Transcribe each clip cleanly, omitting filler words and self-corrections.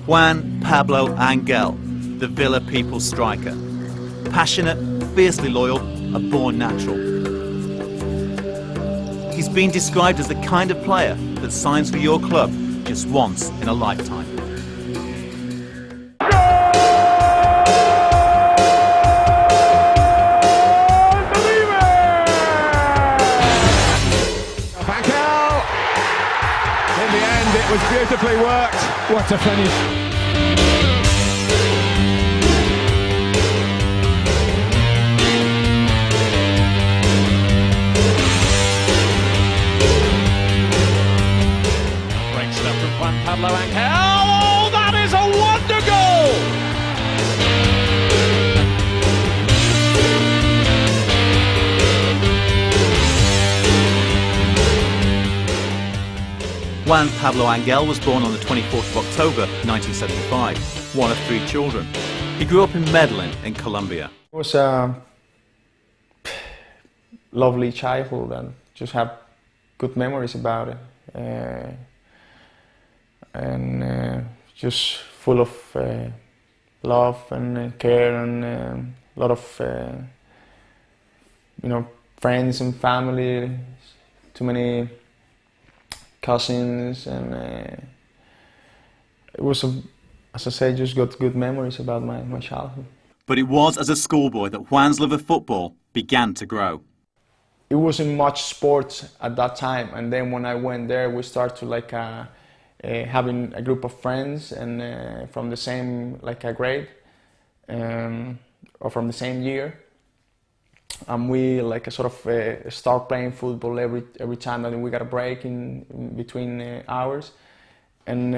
Juan Pablo Ángel, the Villa people's striker. Passionate, fiercely loyal, a born natural. He's been described as the kind of player that signs for your club just once in a lifetime. It was beautifully worked. What a finish. Great stuff from Juan Pablo Ángel. Oh, that is a wonder goal! Juan Pablo Ángel was born on the 24th of October 1975, one of 3 children. He grew up in Medellin in Colombia. It was a lovely childhood and just have good memories about it. Just full of love and care and a lot of friends and family, too many cousins, and it was, as I say, just got good memories about my childhood. But it was as a schoolboy that Juan's love of football began to grow. It wasn't much sports at that time, and then when I went there, we started to having a group of friends and from the same grade or from the same year. And we start playing football every time that we got a break in between hours. And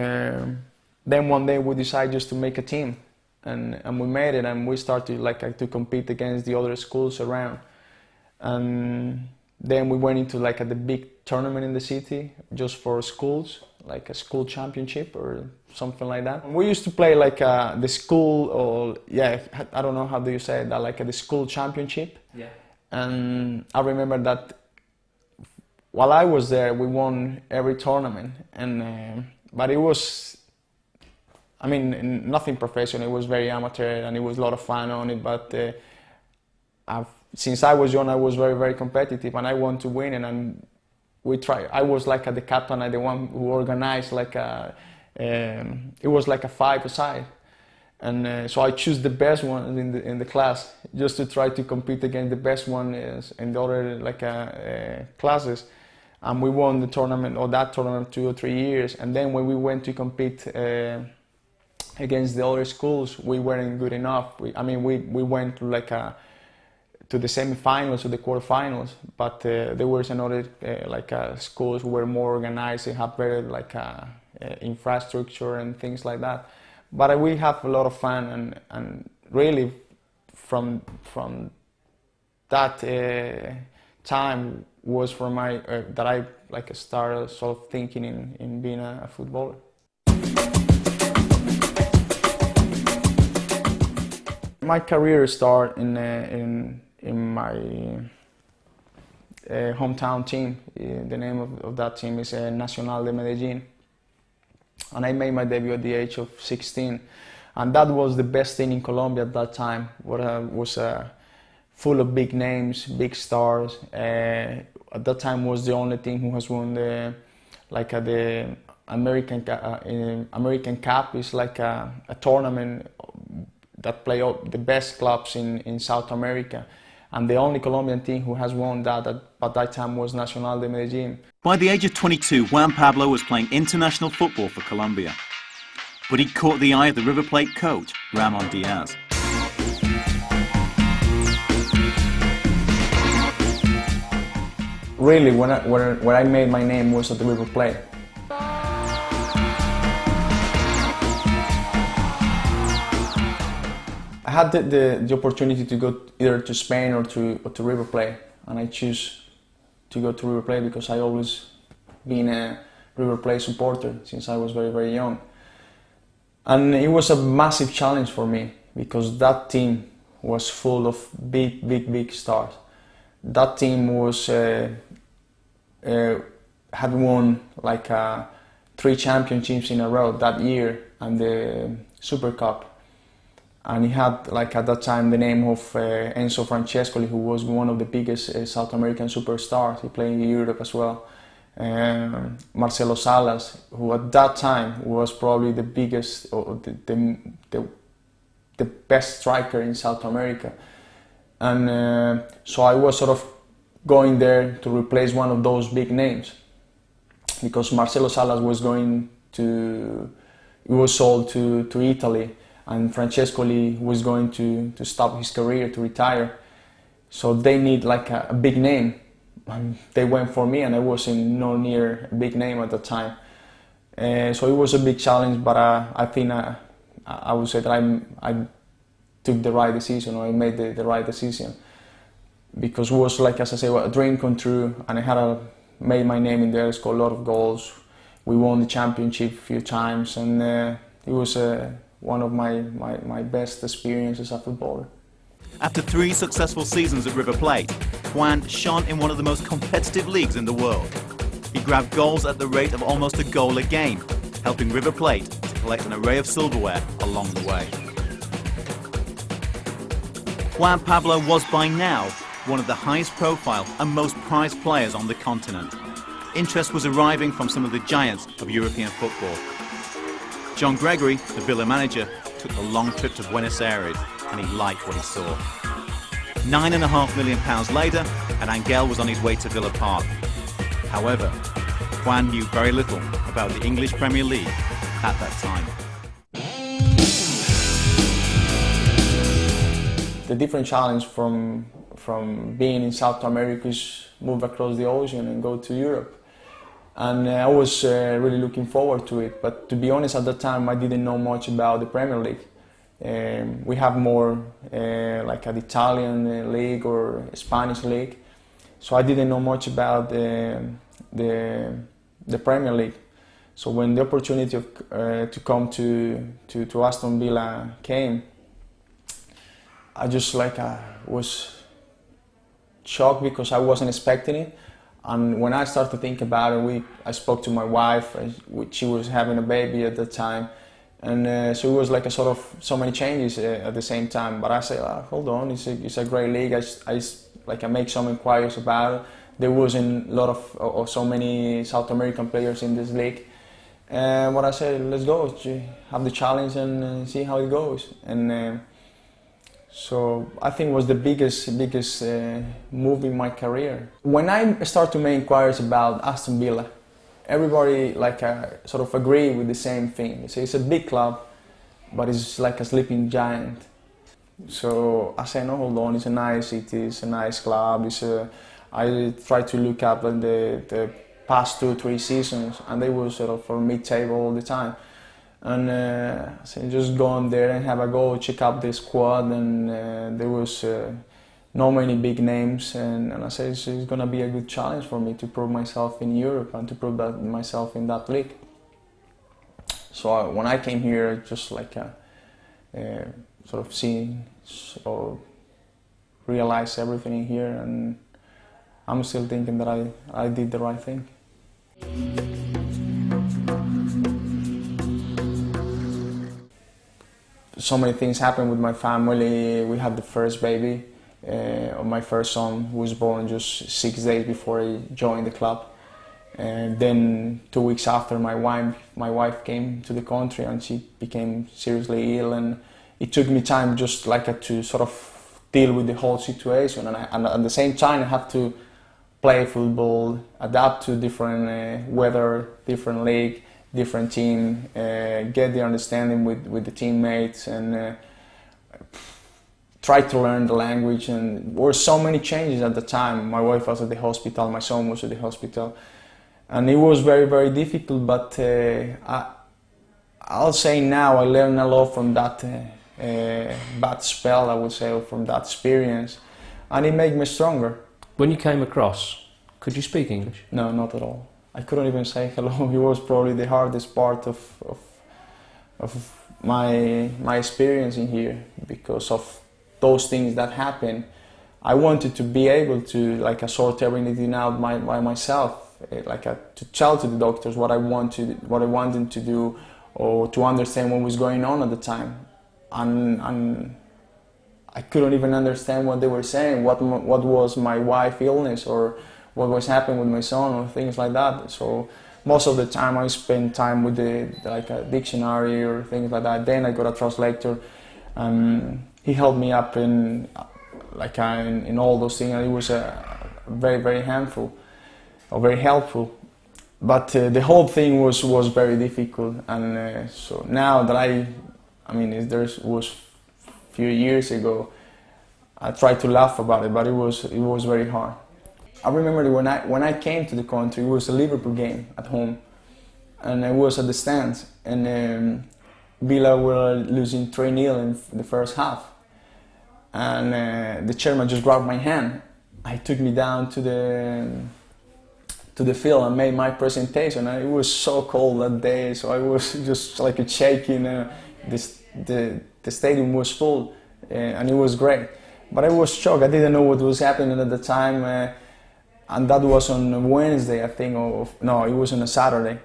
then one day we decided just to make a team, and we made it, and we started to compete against the other schools around. And then we went into the big tournament in the city just for schools, like a school championship or something like that. We used to play the school, or I don't know how do you say that, the school championship. Yeah. And I remember that while I was there, we won every tournament, and but it was, nothing professional. It was very amateur, and it was a lot of fun on it. But since I was young, I was very, very competitive, and I wanted to win. And we tried. I was the captain, and the one who organized it was a 5-a-side. And so I choose the best ones in the class, just to try to compete against the best ones in the other classes. And we won the tournament, or that tournament, 2 or 3 years. And then when we went to compete against the other schools, we weren't good enough. We went to the semifinals or the quarterfinals, but there was another schools who were more organized. They have better infrastructure and things like that. But we have a lot of fun, and really from that time was for my that I started sort of thinking in being a footballer. My career started in my hometown team. The name of that team is Nacional de Medellin. And I made my debut at the age of 16, and that was the best team in Colombia at that time. Was full of big names, big stars. At that time, was the only team who has won the American Cup. Is a tournament that play out the best clubs in South America. And the only Colombian team who has won that at that time was Nacional de Medellin. By the age of 22, Juan Pablo was playing international football for Colombia. But he caught the eye of the River Plate coach, Ramon Diaz. Really, when I made my name was at the River Plate. I had the opportunity to go either to Spain or to River Plate, and I choose to go to River Plate because I always been a River Plate supporter since I was very, very young. And it was a massive challenge for me because that team was full of big stars. That team was had won 3 3 championships in a row that year and the Super Cup. And he had, like at that time, the name of Enzo Francescoli, who was one of the biggest South American superstars. He played in Europe as well. Marcelo Salas, who at that time was probably the biggest, or the best striker in South America. And so I was sort of going there to replace one of those big names, because Marcelo Salas was sold to Italy, and Francescoli was going to stop his career, to retire. So they need like a big name, and they went for me, and I wasn't no near a big name at the time. So it was a big challenge, but I think I would say that I took the right decision, or I made the right decision, because it was, like, as I say, a dream come true, and I had made my name in there, scored a lot of goals. We won the championship a few times, and it was one of my best experiences as a footballer. After 3 successful seasons at River Plate, Juan shone in one of the most competitive leagues in the world. He grabbed goals at the rate of almost a goal a game, helping River Plate to collect an array of silverware along the way. Juan Pablo was by now one of the highest profile and most prized players on the continent. Interest was arriving from some of the giants of European football. John Gregory, the Villa manager, took a long trip to Buenos Aires, and he liked what he saw. £9.5 million later, and Ángel was on his way to Villa Park. However, Juan knew very little about the English Premier League at that time. The different challenge from being in South America is move across the ocean and go to Europe. And I was really looking forward to it, but to be honest, at that time I didn't know much about the Premier League. We have more like an Italian league or a Spanish league, so I didn't know much about the Premier League. So when the opportunity to come to Aston Villa came, I just was shocked, because I wasn't expecting it. And when I started to think about it, I spoke to my wife. She was having a baby at the time, and so it was like a sort of so many changes at the same time. But I said, hold on, it's a great league. I make some inquiries about it. There wasn't a lot of so many South American players in this league. But I said, let's go, have the challenge and see how it goes. And so I think it was the biggest move in my career. When I started to make inquiries about Aston Villa, everybody sort of agree with the same thing. They say it's a big club, but it's like a sleeping giant. So I say, no, hold on, it's a nice city, it's a nice club. I tried to look up at the past 2-3 seasons, and they were sort of for mid-table all the time. And so just go on there and have a go, check out the squad, and there was not many big names, and I said it's going to be a good challenge for me to prove myself in Europe and to prove myself in that league. So when I came here, just sort of seeing or realize everything in here, and I'm still thinking that I did the right thing. So many things happened with my family. We had the first baby of my first son, who was born just 6 days before I joined the club. And then 2 weeks after, my wife came to the country, and she became seriously ill. And it took me time just to sort of deal with the whole situation. And at the same time, I have to play football, adapt to different weather, different league, different team, get the understanding with the teammates, and try to learn the language. And there were so many changes at the time. My wife was at the hospital, my son was at the hospital, and it was very, very difficult. But I'll say now I learned a lot from that bad spell, I would say, or from that experience, and it made me stronger. When you came across, could you speak English? No, not at all. I couldn't even say hello. It was probably the hardest part of my experience in here, because of those things that happened. I wanted to be able to sort everything out by myself, to tell to the doctors what I wanted to do, or to understand what was going on at the time, and I couldn't even understand what they were saying, what was my wife's illness, or what was happening with my son, or things like that. So most of the time I spent time with a dictionary or things like that. Then I got a translator, and he helped me up in all those things. And it was very, very very helpful. But the whole thing was very difficult. And so now that it was a few years ago, I tried to laugh about it, but it was very hard. I remember when I came to the country, it was a Liverpool game at home, and I was at the stands, and Villa were losing 3-0 in the first half, and the chairman just grabbed my hand. He took me down to the field and made my presentation, and it was so cold that day, so I was just like shaking. The stadium was full, and it was great, but I was shocked. I didn't know what was happening at the time. And that was on Wednesday, I think, no, it was on a Saturday.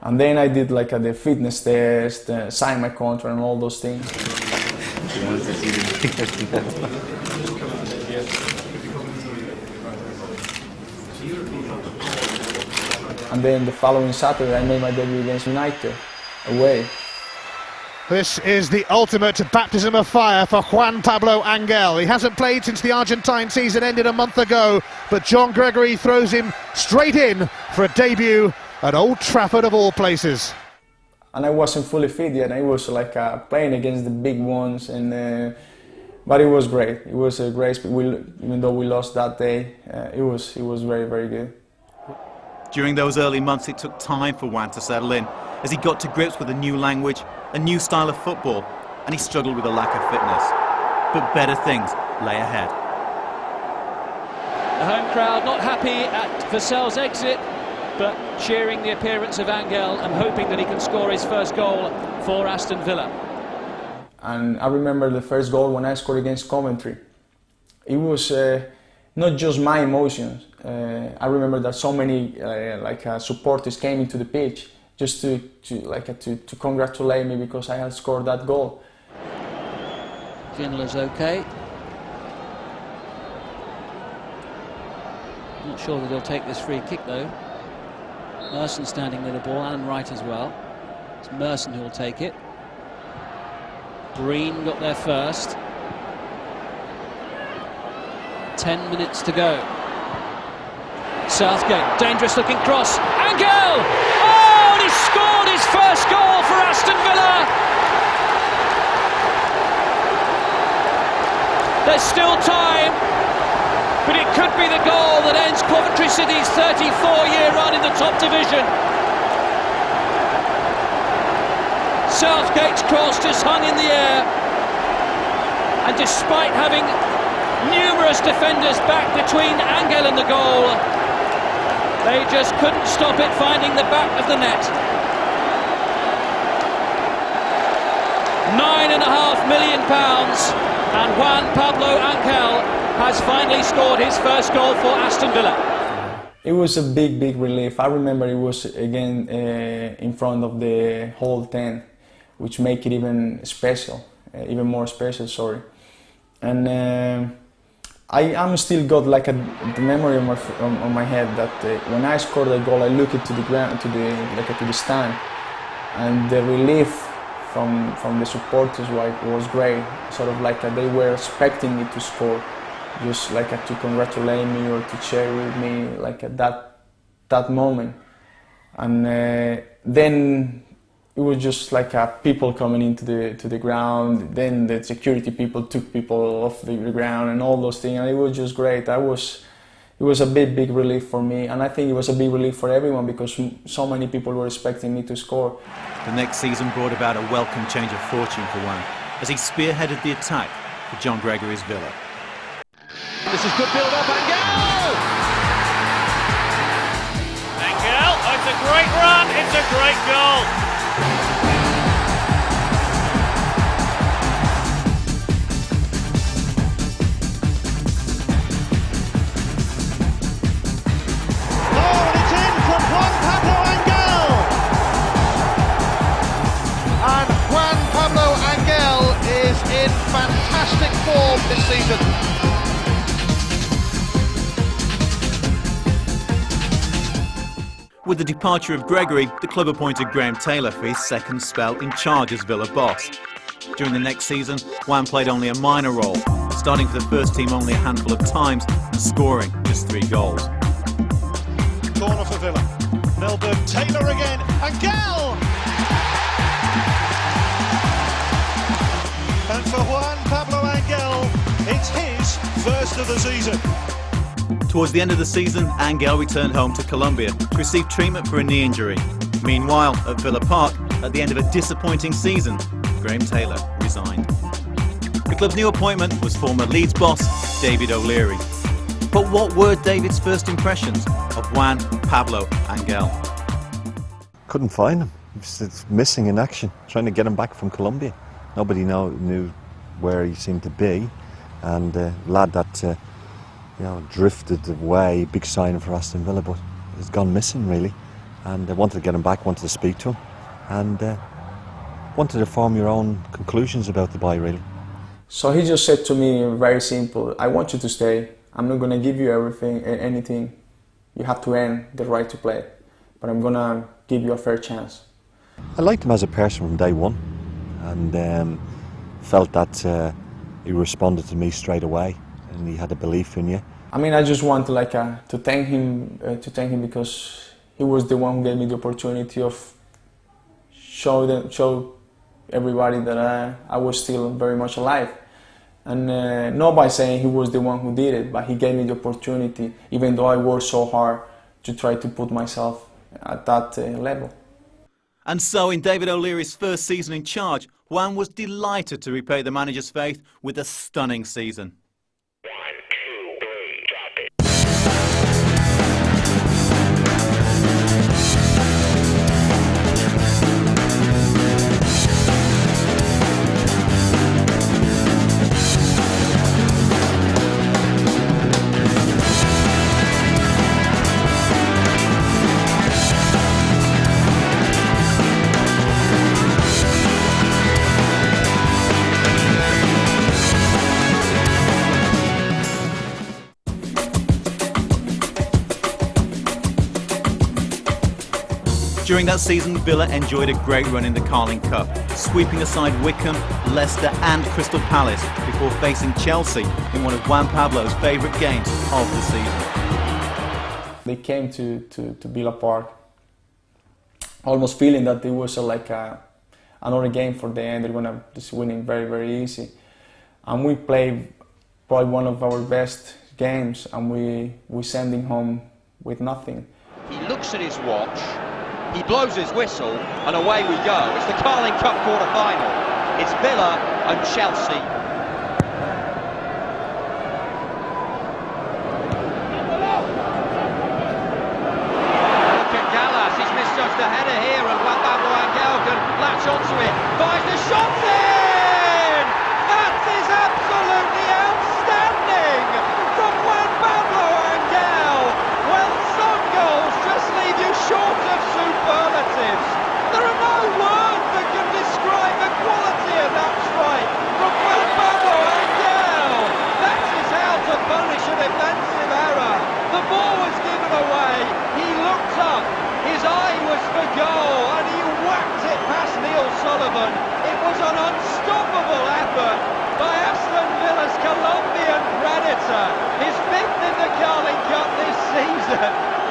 And then I did the fitness test, signed my contract and all those things. And then the following Saturday I made my debut against United, away. This is the ultimate baptism of fire for Juan Pablo Ángel. He hasn't played since the Argentine season ended a month ago, but John Gregory throws him straight in for a debut at Old Trafford of all places. And I wasn't fully fit yet. I was playing against the big ones, and but it was great. It was a great. Even though we lost that day, it was very, very good. During those early months, it took time for Juan to settle in, as he got to grips with a new language, a new style of football, and he struggled with a lack of fitness. But better things lay ahead. The home crowd not happy at Vassell's exit, but cheering the appearance of Ángel and hoping that he can score his first goal for Aston Villa. And I remember the first goal when I scored against Coventry. It was not just my emotions. I remember that so many supporters came into the pitch just to congratulate me because I had scored that goal. Ginola's okay. Not sure that he'll take this free kick though. Merson standing near the ball, Alan Wright as well. It's Merson who'll take it. Breen got there first. 10 minutes to go. Southgate, dangerous looking cross. Ángel! Oh, and he scored his first goal for Aston Villa! There's still time, but it could be the goal that ends Coventry City's 34-year run in the top division. Southgate's cross just hung in the air, and despite having numerous defenders back between Ángel and the goal, they just couldn't stop it finding the back of the net. £9.5 million, and Juan Pablo Ángel has finally scored his first goal for Aston Villa. It was a big, big relief. I remember it was again in front of the whole tent, which make it even special, even more special. Sorry, and. I'm still got the memory on my head that when I scored a goal, I looked to the ground, to the stand, and the relief from the supporters was great. Sort of they were expecting me to score, just to congratulate me or to share with me at that moment, and then. It was just people coming into the ground. Then the security people took people off the ground and all those things, and it was just great. It was a big relief for me, and I think it was a big relief for everyone because so many people were expecting me to score. The next season brought about a welcome change of fortune for Juan as he spearheaded the attack for John Gregory's Villa. This is good build-up, Ángel! Ángel, it's a great run, it's a great goal. Oh, season. With the departure of Gregory, the club appointed Graham Taylor for his second spell in charge as Villa boss. During the next season, Juan played only a minor role, starting for the first team only a handful of times and scoring just 3 goals. Corner for Villa. Melbourne, Taylor again, Ángel! And for Juan Pablo Ángel, it's his first of the season. Towards the end of the season, Ángel returned home to Colombia to receive treatment for a knee injury. Meanwhile, at Villa Park, at the end of a disappointing season, Graham Taylor resigned. The club's new appointment was former Leeds boss David O'Leary. But what were David's first impressions of Juan Pablo Ángel? Couldn't find him. It's missing in action. Trying to get him back from Colombia. Nobody knew where he seemed to be, and lad that drifted away. Big signing for Aston Villa, but he's gone missing really. And I wanted to get him back. Wanted to speak to him, and wanted to form your own conclusions about the boy really. So he just said to me, very simple, I want you to stay. I'm not going to give you anything. You have to earn the right to play. But I'm going to give you a fair chance. I liked him as a person from day one, and felt that he responded to me straight away, and he had a belief in you. I mean, I just want to thank him because he was the one who gave me the opportunity of show everybody that I was still very much alive. And not by saying he was the one who did it, but he gave me the opportunity, even though I worked so hard to try to put myself at that level. And so, in David O'Leary's first season in charge, Juan was delighted to repay the manager's faith with a stunning season. During that season, Villa enjoyed a great run in the Carling Cup, sweeping aside Wycombe, Leicester and Crystal Palace before facing Chelsea in one of Juan Pablo's favourite games of the season. They came to Villa Park almost feeling that it was another game for them. They're going to just winning very, very easy. And we played probably one of our best games, and we send him home with nothing. He looks at his watch. He blows his whistle, and away we go. It's the Carling Cup quarter-final. It's Villa and Chelsea. Look at Gallas. He's misjudged the header here, and Juan Pablo Ángel can latch onto it. Finds the shot in! That is absolutely outstanding from Juan Pablo Ángel. Well, some goals just leave you short of superlatives. There are no words that can describe the quality of that strike from Juan Pablo Ángel. That is how to punish a defensive error. The ball was given away. He looked up. His eye was for goal, and he whacked it past Neil Sullivan. It was an unstoppable effort by Aston Villa's Colombian predator. His 5th in the Carling Cup this season.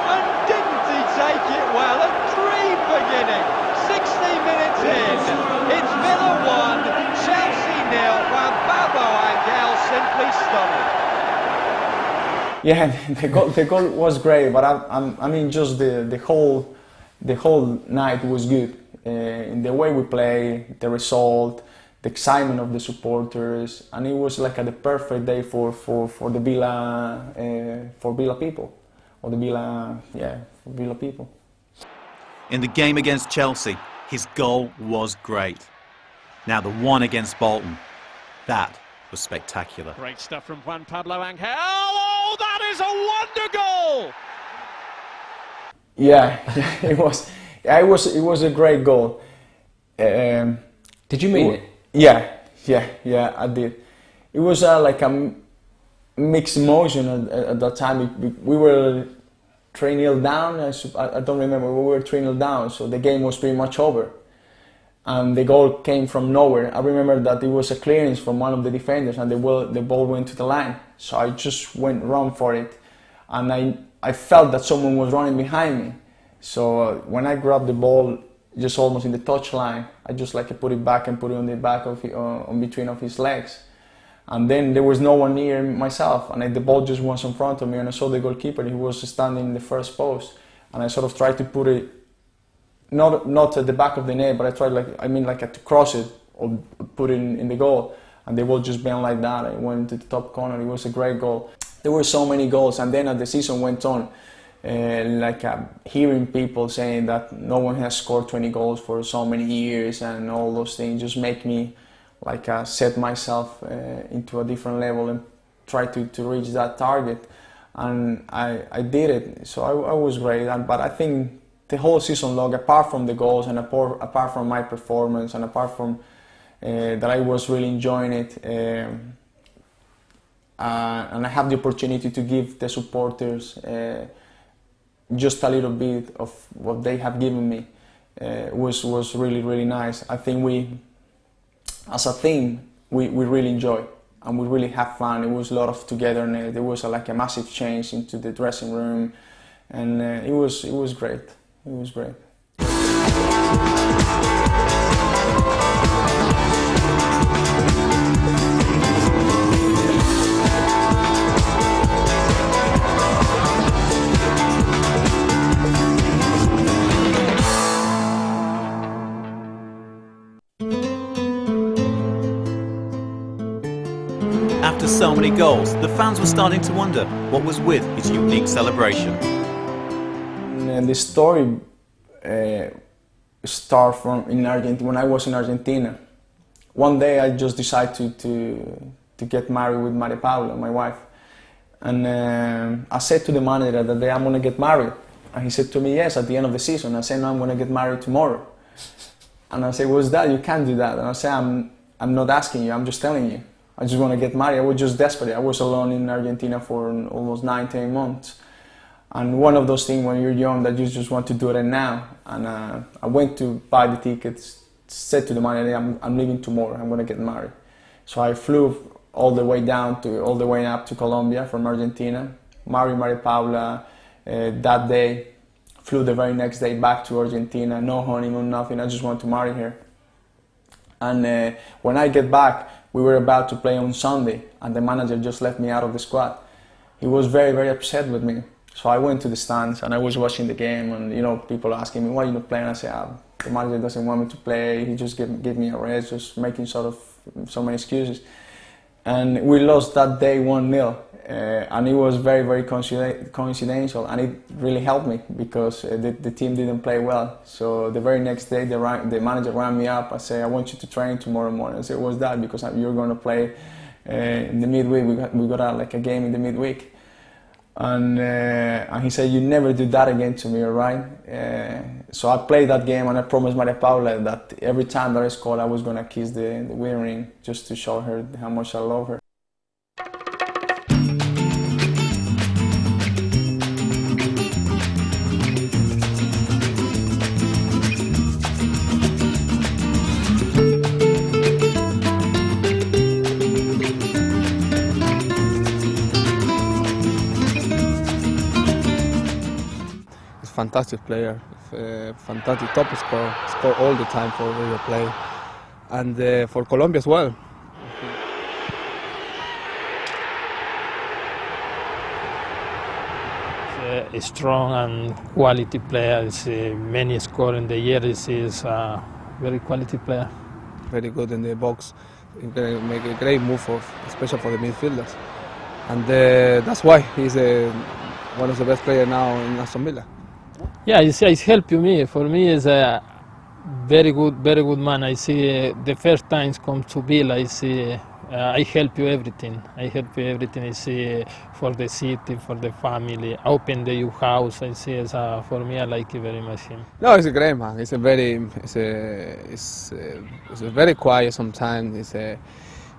And didn't he take it well? A dream beginning. 60 minutes in. It's Villa 1, Chelsea 0. Juan Pablo Ángel simply stunning. Yeah, the goal was great, but I mean, just the whole night was good. In the way we play, the result, the excitement of the supporters, and it was like the perfect day for the Villa people. Or the Villa people. In the game against Chelsea, his goal was great. Now the one against Bolton, that was spectacular. Great stuff from Juan Pablo Ángel. Oh, that is a wonder goal! Yeah, it was. It was a great goal. Did you mean it? Yeah, I did. It was like a mixed emotion at that time. We were 3-0 down. I don't remember. We were 3-0 down, so the game was pretty much over. And the goal came from nowhere. I remember that it was a clearance from one of the defenders, and the ball went to the line. So I just went run for it, and I felt that someone was running behind me. So when I grabbed the ball, just almost in the touch line, I just put it back and put it on the back of on between of his legs. And then there was no one near myself, and the ball just was in front of me, and I saw the goalkeeper. He was standing in the first post, and I sort of tried to put it not at the back of the net, but I tried to cross it or put it in the goal, and the ball just bent like that. I went to the top corner. It was a great goal. There were so many goals, and then as the season went on, hearing people saying that no one has scored 20 goals for so many years and all those things just make me set myself into a different level and try to reach that target, and I did it. So I was great, but I think the whole season long, apart from the goals and apart from my performance and apart from that I was really enjoying it, and I have the opportunity to give the supporters just a little bit of what they have given me, was really, really nice. I think we, as a team, we really enjoy and we really have fun. It was a lot of togetherness. There was a massive change into the dressing room, and it was great. It was great. After so many goals, the fans were starting to wonder what was with his unique celebration. And the story started from in Argentina. When I was in Argentina, one day I just decided to get married with Maria Paula, my wife, and I said to the manager that day I'm gonna get married, and he said to me yes at the end of the season. I said no, I'm gonna get married tomorrow, and I said what's that? You can't do that. And I said I'm not asking you, I'm just telling you. I just want to get married. I was just desperate. I was alone in Argentina for almost 9-10 months. And one of those things when you're young that you just want to do it now. And I went to buy the tickets, said to the manager, I'm leaving tomorrow, I'm going to get married. So I flew all the way up to Colombia from Argentina, married Maria Paula that day, flew the very next day back to Argentina, no honeymoon, nothing, I just wanted to marry her. And when I get back, we were about to play on Sunday, and the manager just left me out of the squad. He was very, very upset with me. So I went to the stands and I was watching the game, and people asking me, why are you not playing? I said, the manager doesn't want me to play, he just gave me a rest, just making so many excuses. And we lost that day 1-0, and it was very, very coincidental, and it really helped me because the team didn't play well. So the very next day, the manager rang me up. I said, I want you to train tomorrow morning. I said, what's that? Because you're going to play in the midweek. We got a game in the midweek. And he said, you never do that again to me, all right? So I played that game, and I promised Maria Paula that every time that I scored, I was going to kiss the winning ring just to show her how much I love her. Fantastic player, fantastic top score all the time for River Plate, and for Colombia as well. A strong and quality player. It's many score in the year. Is a very quality player. Very good in the box. He can make a great move, especially for the midfielders, and that's why he's one of the best players now in Aston Villa. Yeah, it's helping me. For me, is a very good man. I see the first times come to Villa. I see I help you everything. I see for the city, for the family. Open the your house. I see for me, I like it very much him. No, he's a great man. He's very quiet sometimes.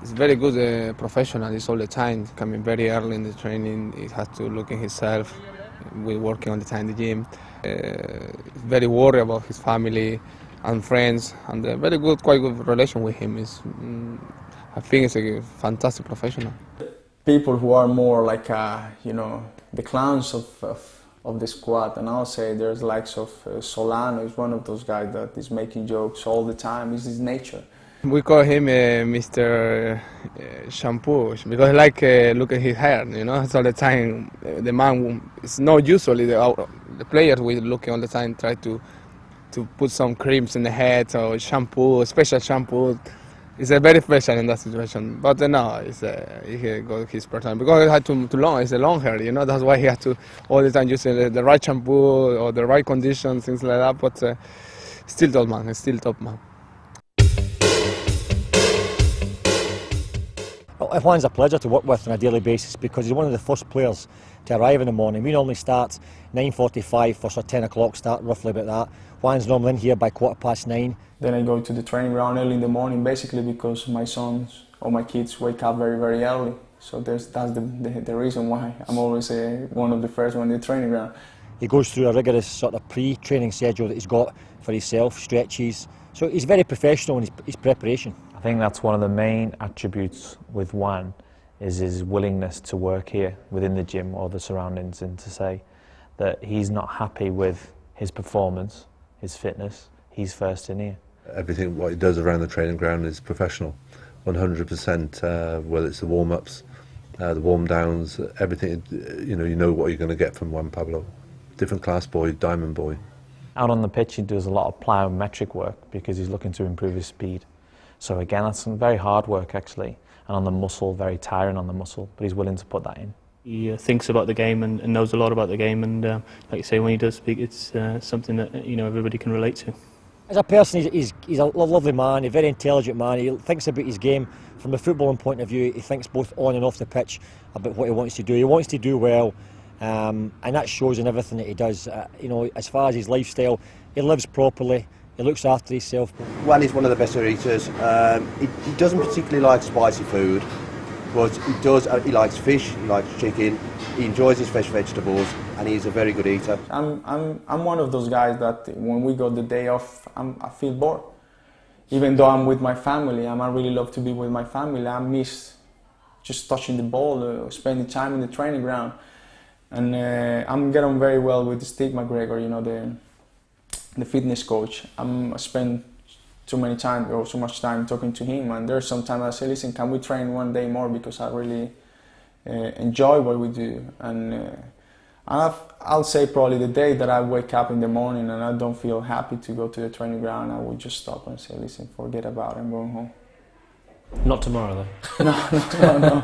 he's very good professional. He's all the time coming very early in the training. He has to look in himself. We're working all the time in the gym. He's very worried about his family and friends, and a very good, quite good relation with him. I think he's a fantastic professional. People who are more like the clowns of the squad, and I'll say there's likes of Solano is one of those guys that is making jokes all the time. It's his nature. We call him Mr. Shampoo because I like look at his hair. It's all the time. The man, it's not usually the players we look all the time try to put some creams in the head or shampoo, special shampoo. It's very special in that situation, but no, he got his personal because he had too long. It's a long hair, That's why he had to all the time use the right shampoo or the right conditions, things like that. But still top man, still top man. Well, Juan's a pleasure to work with on a daily basis because he's one of the first players to arrive in the morning. We normally start 9:45 for sort of 10 o'clock start, roughly about that. Juan's normally in here by 9:15. Then I go to the training ground early in the morning, basically because my sons or my kids wake up very, very early. So that's the reason why I'm always one of the first one in the training ground. He goes through a rigorous sort of pre-training schedule that he's got for himself, stretches. So he's very professional in his preparation. I think that's one of the main attributes with Juan is his willingness to work here within the gym or the surroundings, and to say that he's not happy with his performance, his fitness, he's first in here. Everything what he does around the training ground is professional, 100%, whether it's the warm-ups, the warm-downs, everything, you know what you're going to get from Juan Pablo. Different class boy, diamond boy. Out on the pitch he does a lot of plyometric work because he's looking to improve his speed. So again, that's some very hard work actually, and on the muscle, very tiring on the muscle, but he's willing to put that in. He thinks about the game and knows a lot about the game, and like you say, when he does speak, it's something that everybody can relate to. As a person, he's a lovely man, a very intelligent man. He thinks about his game from a footballing point of view. He thinks both on and off the pitch about what he wants to do. He wants to do well, and that shows in everything that he does. As far as his lifestyle, he lives properly. He looks after himself. Juan is one of the best eaters. He doesn't particularly like spicy food, but he likes fish, he likes chicken, he enjoys his fresh vegetables, and he's a very good eater. I'm one of those guys that when we got the day off, I feel bored. Even though I'm with my family, I really love to be with my family. I miss just touching the ball, spending time in the training ground. And I'm getting very well with Steve McGregor, the fitness coach. I spend so much time talking to him, and there's sometimes I say, listen, can we train one day more, because I really enjoy what we do. And I'll say probably the day that I wake up in the morning and I don't feel happy to go to the training ground, I would just stop and say, listen, forget about it, I'm going home. Not tomorrow though? No.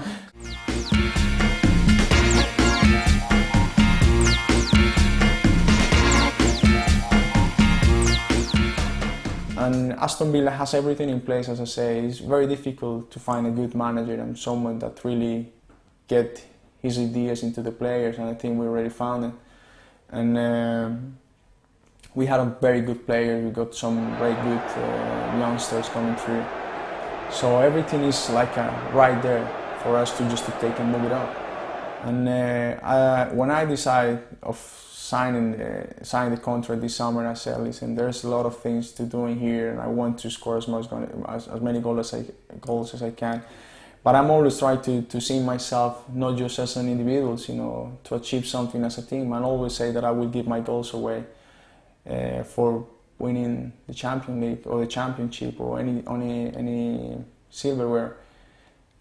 And Aston Villa has everything in place, as I say. It's very difficult to find a good manager and someone that really get his ideas into the players, and I think we already found it. And we had a very good player. We got some very good youngsters coming through. So everything is like right there for us to take and move it up. And when I decided of signing the contract this summer, I said, listen, there's a lot of things to do in here, and I want to score as many goals as I can. But I'm always trying to see myself not just as an individual, to achieve something as a team. I always say that I will give my goals away for winning the Champions League or the Championship or any silverware.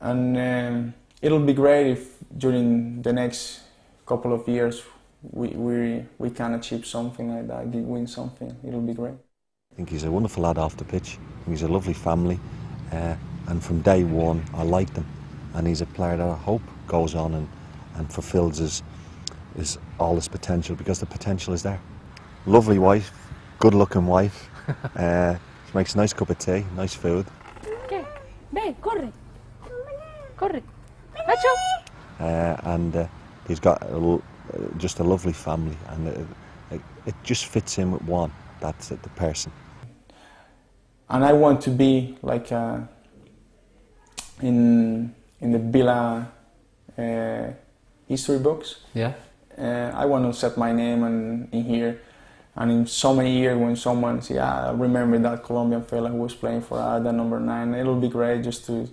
And it'll be great if during the next couple of years we can achieve something like that, win something. It'll be great. I think he's a wonderful lad off the pitch. He's a lovely family, and from day one I liked him. And he's a player that I hope goes on and fulfills all his potential, because the potential is there. Lovely wife, good-looking wife. She makes a nice cup of tea, nice food. ¿Qué? Ve, corre. Corre. And he's got just a lovely family, and it just fits in with Juan. That's the person. And I want to be like in the Villa history books. Yeah. I want to set my name in here. And in so many years, when someone says, "Yeah, I remember that Colombian fella who was playing for the number 9," it'll be great just to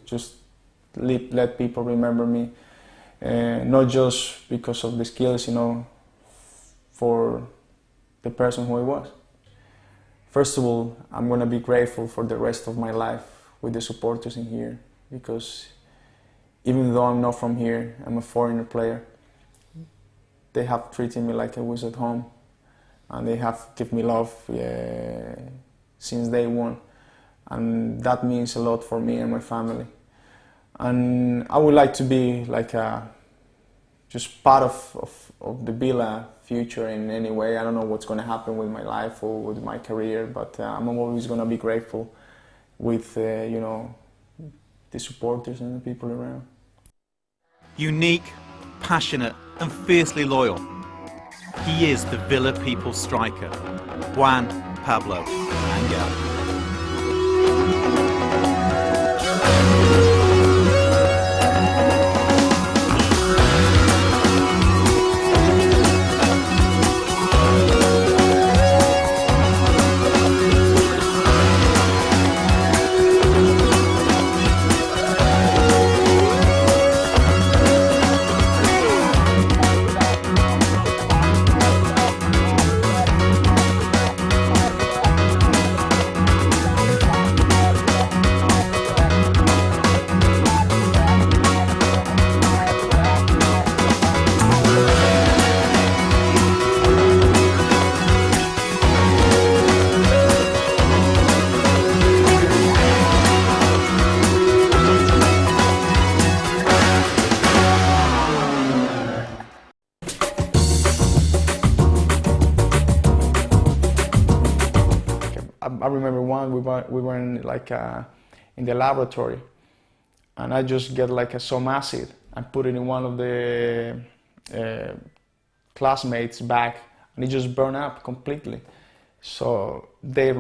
let people remember me, not just because of the skills, for the person who I was. First of all, I'm gonna be grateful for the rest of my life with the supporters in here, because even though I'm not from here, I'm a foreigner player. They have treated me like I was at home. And they have given me love since day one. And that means a lot for me and my family. And I would like to be like just part of the Villa future in any way. I don't know what's going to happen with my life or with my career, but I'm always going to be grateful with the supporters and the people around. Unique, passionate and fiercely loyal. He is the Villa people's striker, Juan Pablo Ángel. I remember one, we were in the laboratory, and I just get some acid and put it in one of the classmates' bag, and it just burned up completely. So they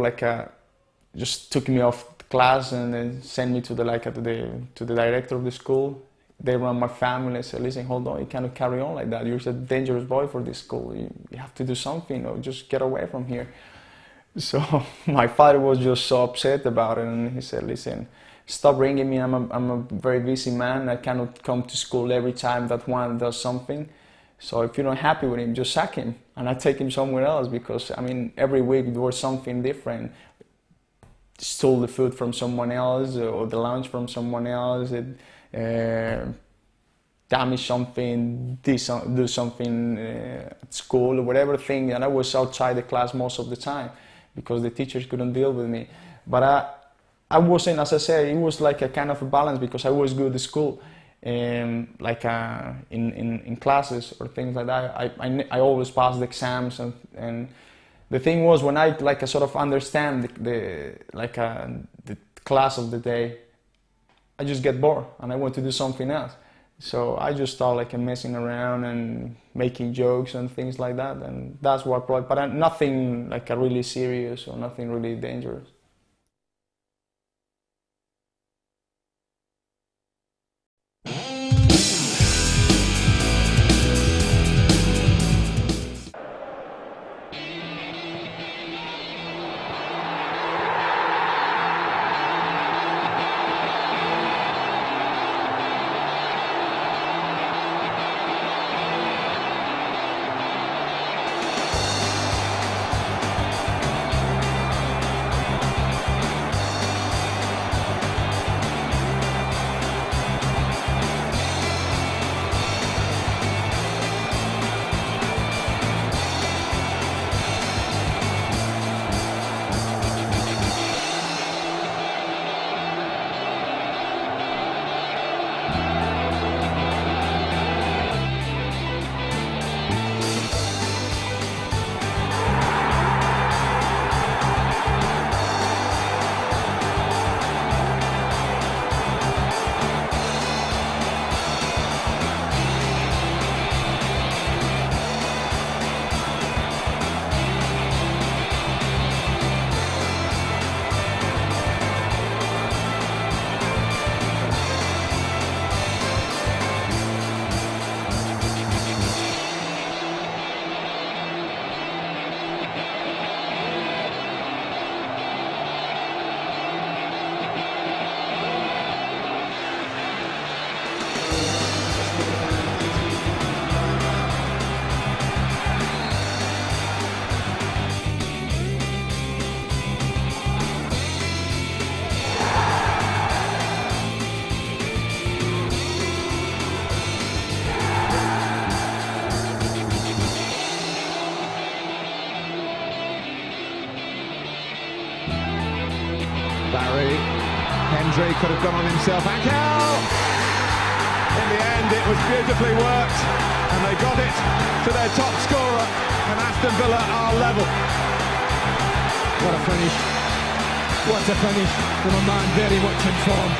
just took me off class and then sent me to the director of the school. They run my family and said, "Listen, hold on, you cannot carry on like that. You're a dangerous boy for this school. You have to do something, or just get away from here." So my father was just so upset about it, and he said, "Listen, stop ringing me. I'm a very busy man. I cannot come to school every time that one does something. So if you're not happy with him, just sack him, and I take him somewhere else, because every week there was something different. Stole the food from someone else, or the lunch from someone else. Damage something, do something at school, or whatever thing." And I was outside the class most of the time, because the teachers couldn't deal with me. But I wasn't, as I said, it was like a kind of a balance, because I was good at school, in classes or things like that. I always passed the exams, and the thing was, when I sort of understand the class of the day, I just get bored and I want to do something else. So I just start messing around and making jokes and things like that, and that's what brought. But nothing really serious or nothing really dangerous. Barry. Hendry could have gone on himself. Ángel! In the end, it was beautifully worked, and they got it to their top scorer, and Aston Villa are level. What a finish. What a finish from a man very much in form.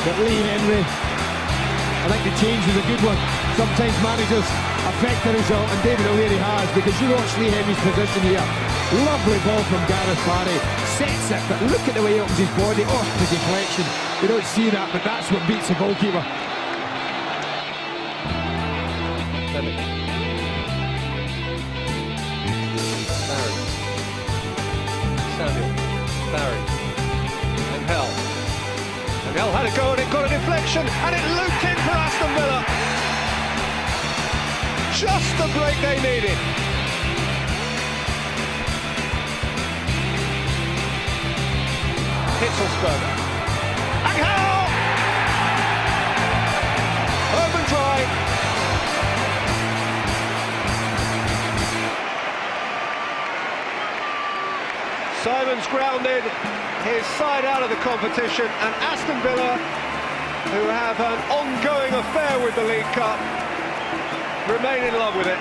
But Lee Henry, I think the change was a good one. Sometimes managers affect the result, and David O'Leary has, because you watch Lee Henry's position here. Lovely ball from Gareth Barry, sets it, but look at the way he opens his body. Oh, the deflection. You don't see that, but that's what beats a goalkeeper. Barry. Samuel. Barry. Ángel had a go and it got a deflection and it looped in for Aston Villa. Just the break they needed. Hitzelsberger. Ángel! Open try. Simon's grounded, his side out of the competition, and Aston Villa, who have an ongoing affair with the League Cup, remain in love with it.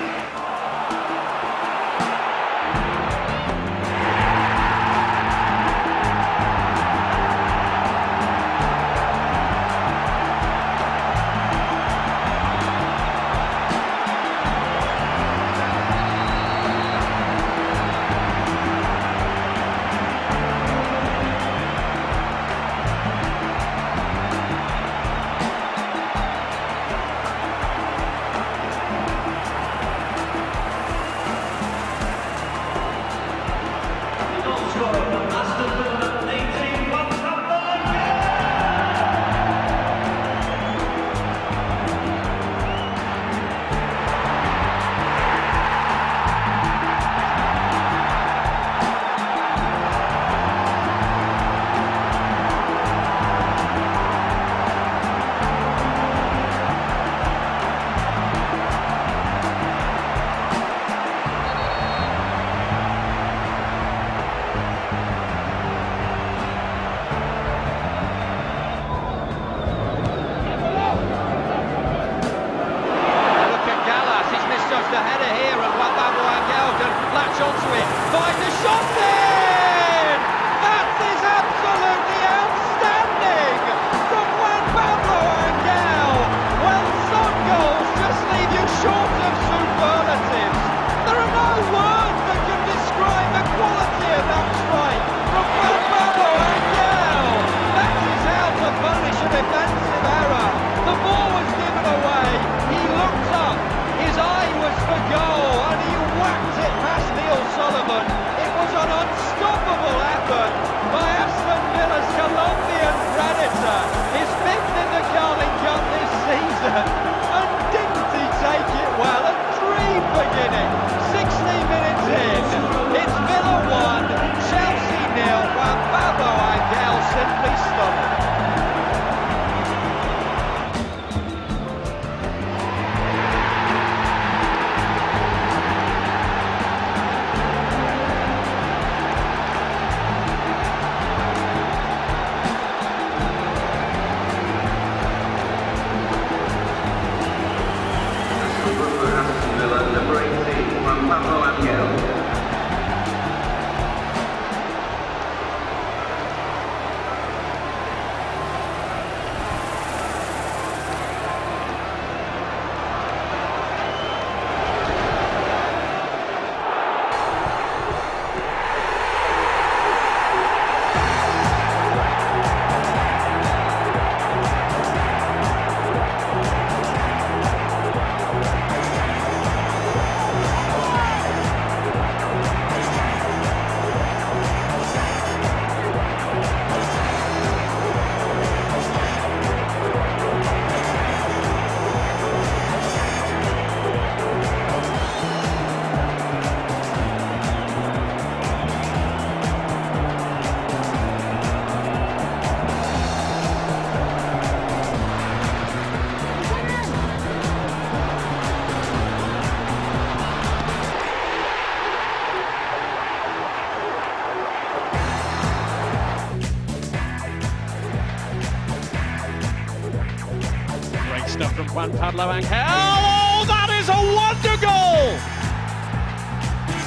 Juan Pablo Ángel. Oh, that is a wonder goal!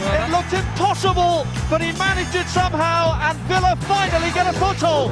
It looked impossible, but he managed it somehow, and Villa finally get a foothold.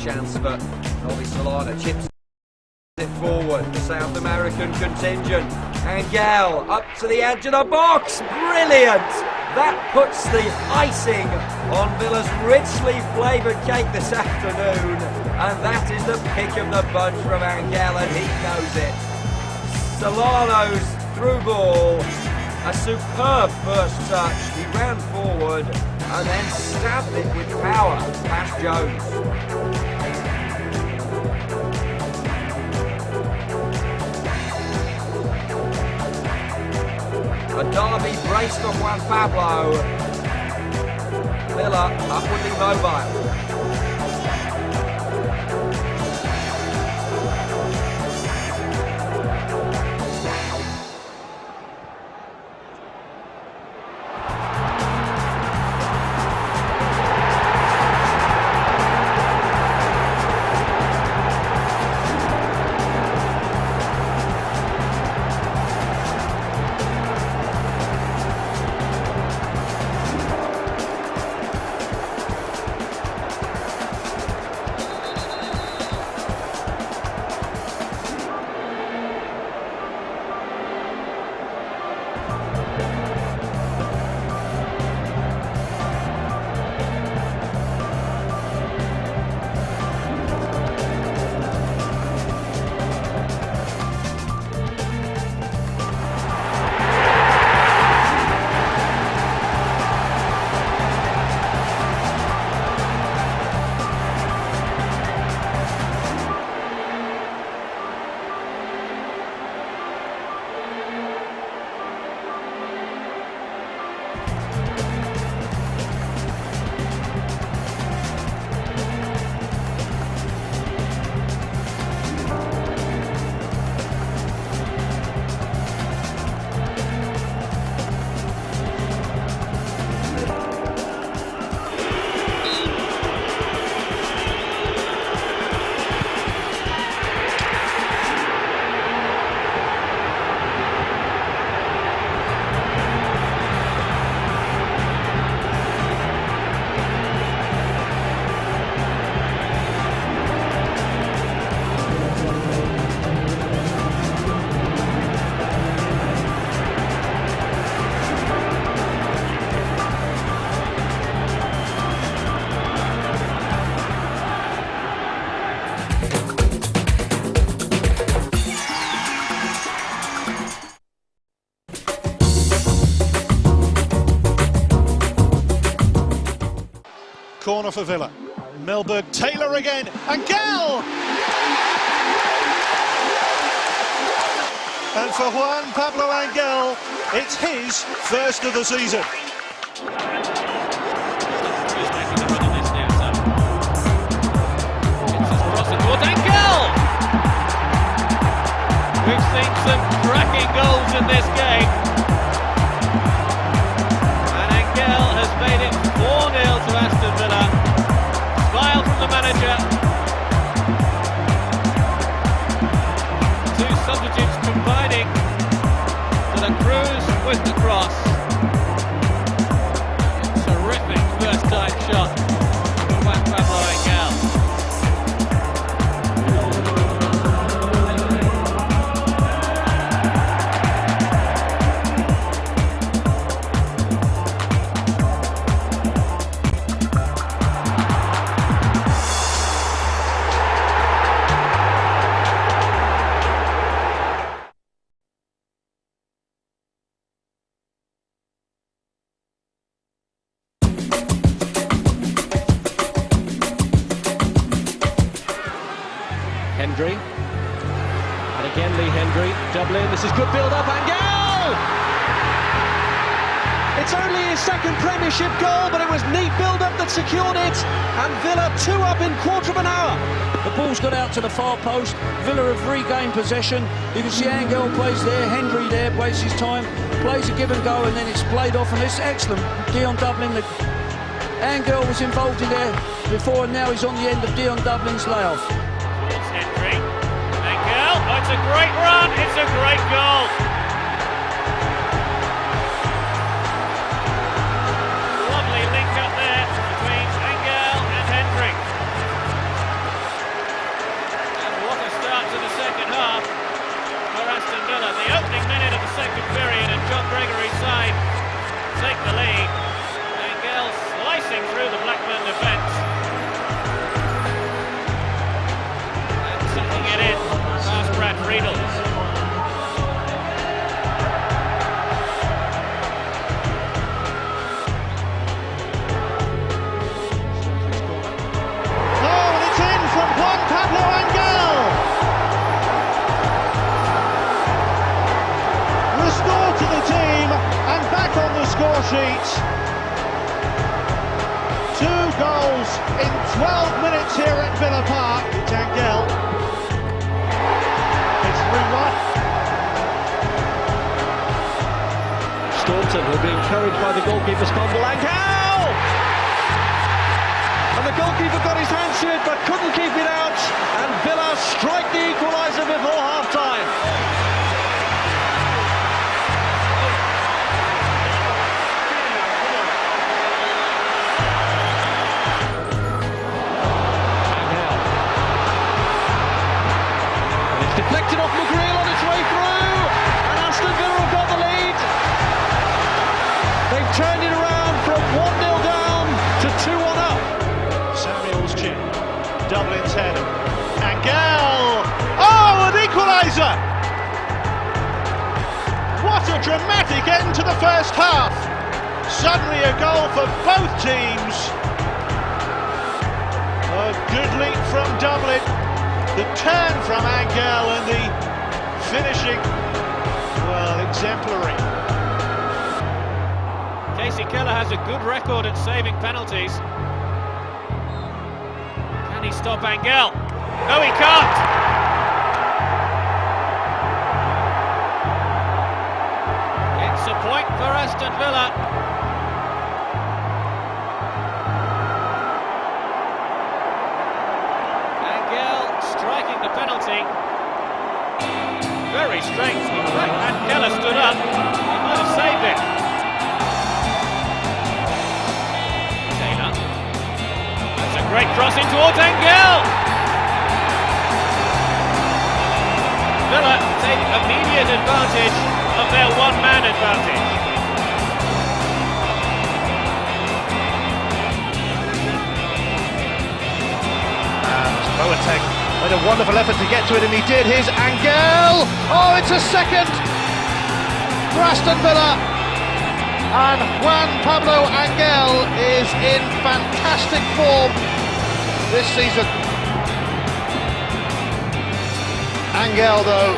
Chance, but Ollie Solana chips it forward. The South American contingent. Ángel up to the edge of the box. Brilliant! That puts the icing on Villa's richly flavoured cake this afternoon. And that is the pick of the bunch from Ángel, and he knows it. Solano's through ball. A superb first touch. He ran forward and then stabbed it with power past Jones. A derby brace for Juan Pablo. Villa upwardly mobile. Corner for Villa. Milberg, Taylor again, Ángel! And for Juan Pablo Ángel, it's his first of the season. We've seen some cracking goals in this game. And Ángel has made it 4-0 to Aston Villa. Smile from the manager. Two substitutes combining for the cruise with the cross. Terrific first-time shot from Juan Pablo Ángel. Hendry. And again Lee Hendry, Dublin, this is good build-up, Ángel! It's only his second Premiership goal, but it was neat build-up that secured it, and Villa 2 up in quarter of an hour. The ball's got out to the far post, Villa have regained possession, you can see Ángel plays there, Hendry there, wastes his time, plays a give and go, and then it's played off, and it's excellent. Dion Dublin, Ángel was involved in there before, and now he's on the end of Dion Dublin's layoff. It's Hendry, Ángel, oh, it's a great run, it's a great goal. Lovely link up there between Ángel and Hendry. And what a start to the second half for Aston Villa. The opening minute of the second period, and John Gregory's side take the lead. Ángel slicing through the Blackburn defence. And tucking it in past Brad Friedel. Oh, and it's in from Juan Pablo Ángel. Restored to the team and back on the score sheet. 2 goals in 12 minutes here at Villa Park. It's Ángel. It's 3-1. Staunton will be encouraged by the goalkeeper's fumble. Ángel! And the goalkeeper got his hands to it but couldn't keep it out, and Villa strike the equaliser before half-time. Deflected off McGreal on its way through, and Aston Villa have got the lead. They've turned it around from 1-0 down to 2-1 up. Samuel's chin, Dublin's header, Ángel! Oh, an equaliser! What a dramatic end to the first half! Suddenly a goal for both teams. A good leap from Dublin. The turn from Ángel and the finishing, well, exemplary. Casey Keller has a good record at saving penalties. Can he stop Ángel? No, he can't! It's a point for Aston Villa. Striking the penalty. Very strange. And Keller stood up. He might have saved it. Taylor. That's a great cross in towards Ángel. Villa take immediate advantage of their one-man advantage. And Boateng made a wonderful effort to get to it, and he did. Here's Ángel. Oh, it's a second for Aston Villa. And Juan Pablo Ángel is in fantastic form this season. Ángel, though,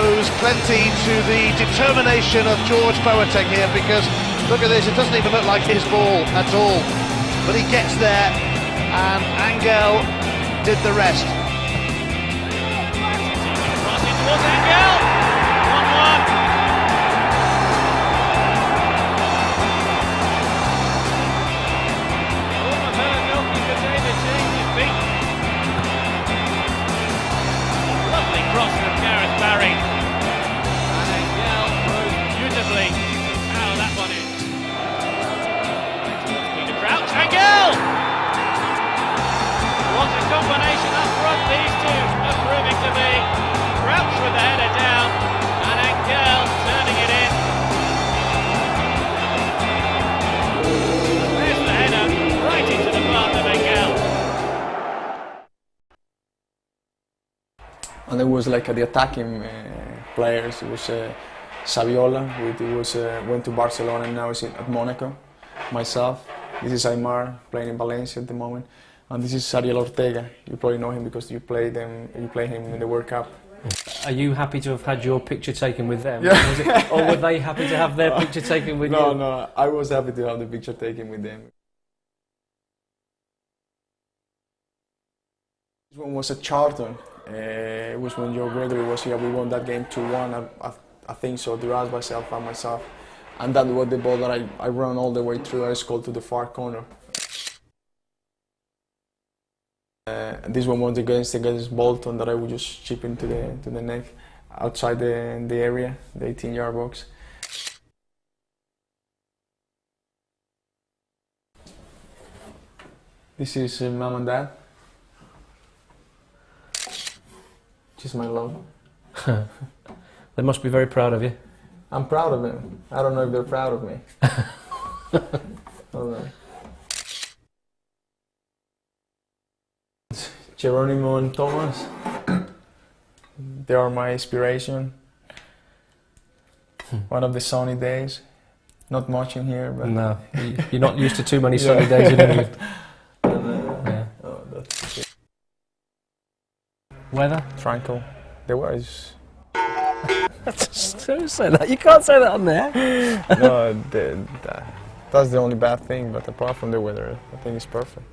owes plenty to the determination of George Boateng here, because look at this, it doesn't even look like his ball at all. But he gets there, and Ángel did the rest. Towards Ángel, 1-1. Former Villa goalkeeper David James is beaten. Lovely cross from Gareth Barry. And Ángel throws beautifully. How that one is. Towards Peter Crouch. Ángel! What a combination up front these two are proving to be. Crouch with the header down, and Ángel turning it in. There's the header, right into the path of Ángel. And there was like the attacking players. It was Saviola, who went to Barcelona and now is at Monaco. Myself, this is Aymar playing in Valencia at the moment. And this is Ariel Ortega. You probably know him because you play him in the World Cup. Are you happy to have had your picture taken with them? Yeah. Or were they happy to have their picture taken with you? No, I was happy to have the picture taken with them. This one was at Charlton. It was when Joe Gregory was here. We won that game 2-1. I think so. Duraz by myself. And that was the ball that I ran all the way through. I scored to the far corner. This one was against Bolton that I would just chip into the neck outside the area, the 18-yard box. This is Mom and Dad. Just my logo. They must be very proud of you. I'm proud of them. I don't know if they're proud of me. All right. Geronimo and Thomas. They are my inspiration. One of the sunny days. Not much in here, but no, you're not used to too many sunny days in England. Yeah. Oh, that's it. Weather? Tranquil. The weather is. Don't say that. You can't say that on there. No, that's the only bad thing. But apart from the weather, I think it's perfect.